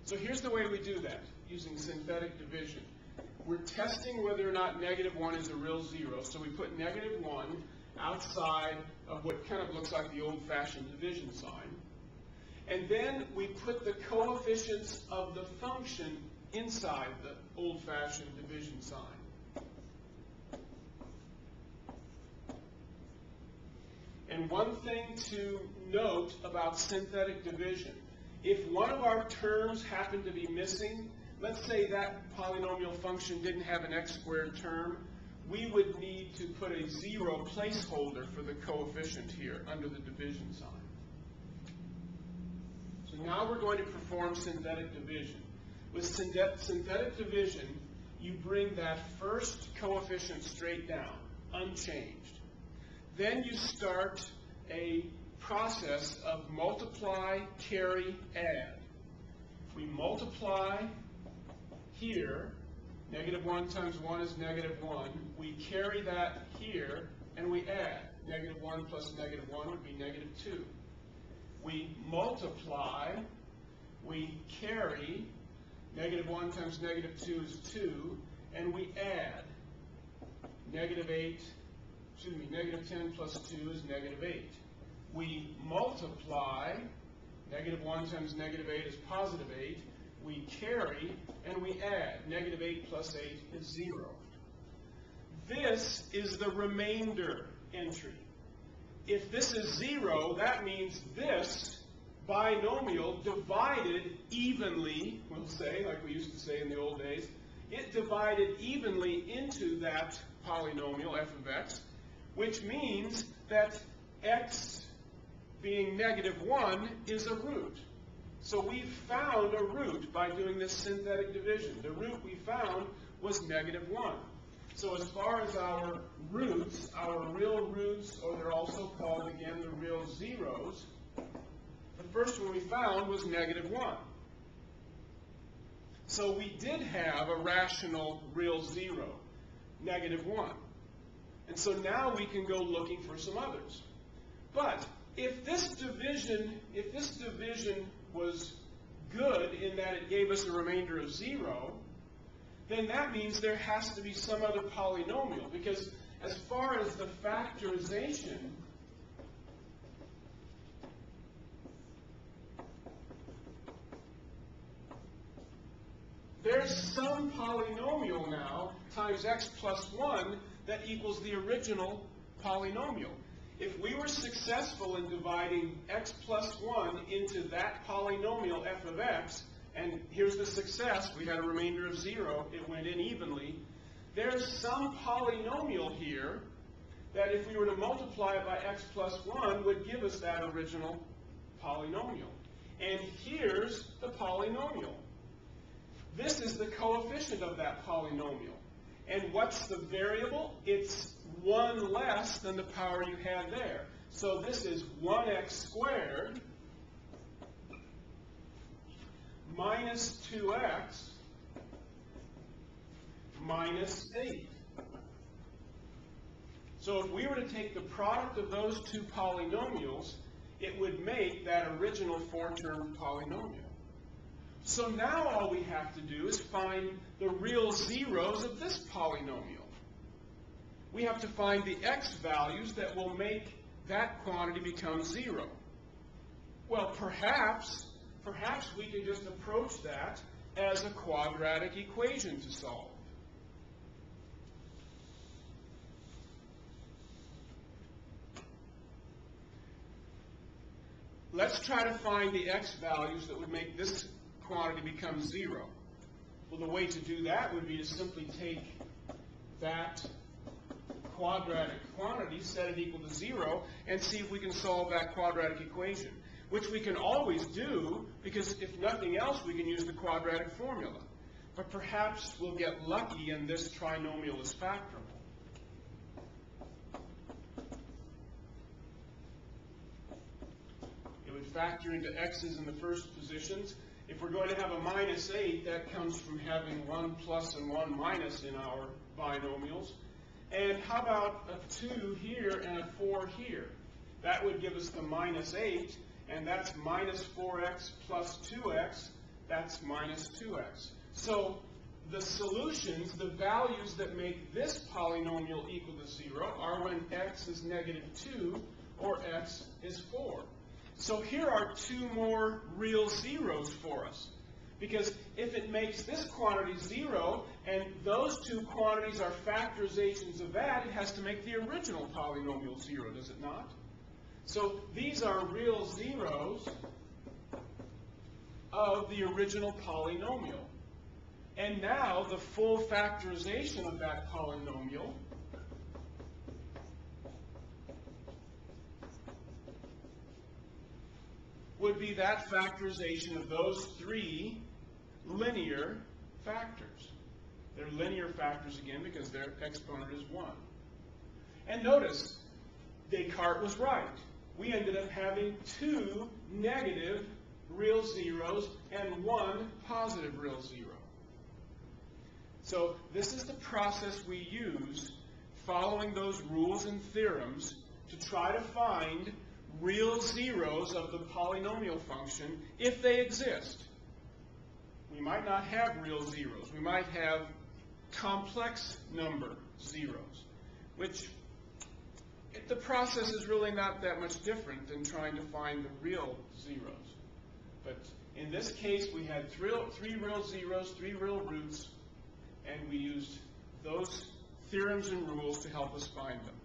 So here's the way we do that, using synthetic division. We're testing whether or not -1 is a real zero, so we put -1 outside of what kind of looks like the old-fashioned division sign. And then we put the coefficients of the function inside the old-fashioned division sign. And one thing to note about synthetic division, if one of our terms happened to be missing, let's say that polynomial function didn't have an x-squared term, we would need to put a 0 placeholder for the coefficient here under the division sign. So now we're going to perform synthetic division. With synthetic division, you bring that first coefficient straight down, unchanged. Then you start a process of multiply, carry, add. We multiply here, -1 times 1 is -1. We carry that here, and we add. -1 plus -1 would be -2. We multiply, we carry, -1 times -2 is 2, and we add. -10 plus 2 is -8. We multiply, -1 times -8 is +8. We carry, and we add. -8 plus 8 is 0. This is the remainder entry. If this is 0, that means this binomial divided evenly, we'll say, like we used to say in the old days, it divided evenly into that polynomial, f of x, which means that x being -1 is a root. So we found a root by doing this synthetic division. The root we found was -1. So as far as our roots, our real roots, or they're also called, again, the real zeros, the first one we found was -1. So we did have a rational real zero, -1. And so now we can go looking for some others. But if this division was good in that it gave us a remainder of 0, then that means there has to be some other polynomial, because as far as the factorization, there's some polynomial now times x plus 1 that equals the original polynomial. If we were successful in dividing x plus 1 into that polynomial f of x, and here's the success, we had a remainder of 0, it went in evenly, there's some polynomial here that if we were to multiply it by x plus 1 would give us that original polynomial. And here's the polynomial. This is the coefficient of that polynomial. And what's the variable? It's 1 less than the power you had there. So this is 1x squared minus 2x minus 8. So if we were to take the product of those two polynomials, it would make that original 4-term polynomial. So now all we have to do is find the real zeros of this polynomial. We have to find the x values that will make that quantity become 0. Well, perhaps we can just approach that as a quadratic equation to solve. Let's try to find the x values that would make this quantity become 0. Well, the way to do that would be to simply take that quadratic quantity, set it equal to 0, and see if we can solve that quadratic equation, which we can always do, because if nothing else, we can use the quadratic formula. But perhaps we'll get lucky and this trinomial is factorable. It would factor into x's in the first positions. If we're going to have a minus 8, that comes from having 1 plus and 1 minus in our binomials. And how about a 2 here and a 4 here? That would give us the minus 8, and that's minus 4x plus 2x. That's minus 2x. So the solutions, the values that make this polynomial equal to 0 are when x is negative 2 or x is 4. So here are two more real zeros for us. Because if it makes this quantity 0, and those two quantities are factorizations of that, it has to make the original polynomial 0, does it not? So these are real zeros of the original polynomial. And now the full factorization of that polynomial would be that factorization of those three linear factors. They're linear factors again because their exponent is 1. And notice, Descartes was right. We ended up having two negative real zeros and one positive real zero. So this is the process we use following those rules and theorems to try to find real zeros of the polynomial function if they exist. We might not have real zeros. We might have complex number zeros, which the process is really not that much different than trying to find the real zeros. But in this case, we had three real zeros, 3 real roots, and we used those theorems and rules to help us find them.